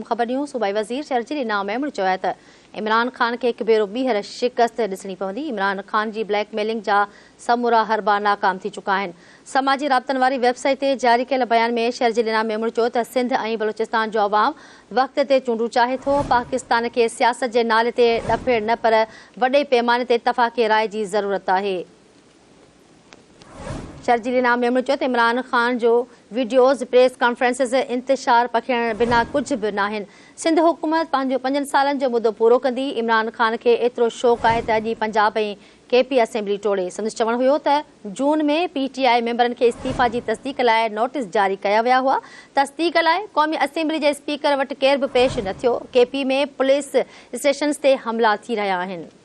ख़बर न्यूज़ सूबाई वज़ीर शर्जील इनाम मेमण चयो त इमरान ख़ान खे हिकु भेरो ॿीहर शिकस्त ॾिसणी पवंदी। इमरान ख़ान जी ब्लैकमेलिंग जा समूरा हरबा नाकाम थी चुका आहिनि। समाजी राब्तनि वारी वेबसाइट ते जारी कयल बयान में शर्जील इनाम मेमण चयो त सिंध ऐं बलूचिस्तान जो अवाम वक़्त ते चूंडूं चाहे थो। पाकिस्तान खे सियासत जे नाले ते ॾफेड़ न पर वॾे पैमाने ते इतफ़ाक़ी राय जी ज़रूरत आहे। शर्जील इनाम मेमण चयो त इमरान ख़ान जो वीडियोज़ प्रेस कॉन्फ्रेंसिस इंतिशार पखिड़ण बिना कुझु बि नाहिनि। सिंध हुकूमत पंहिंजो 5 सालनि जो मुदो पूरो कंदी। इमरान ख़ान खे एतिरो शौक़ु आहे त अॼु पंजाब ऐं KP असेंबली टोड़े। संदसि चवणु हुयो त जून में PTI मेंबरनि खे इस्तीफ़ा जी तस्दीक़ लाइ नोटिस जारी कया विया हुआ। तस्दीक़ लाइ क़ौमी असेंबली जे स्पीकर वटि केर बि पेश न थियो। KP में पुलिस स्टेशन्स ते हमला थी रहिया आहिनि।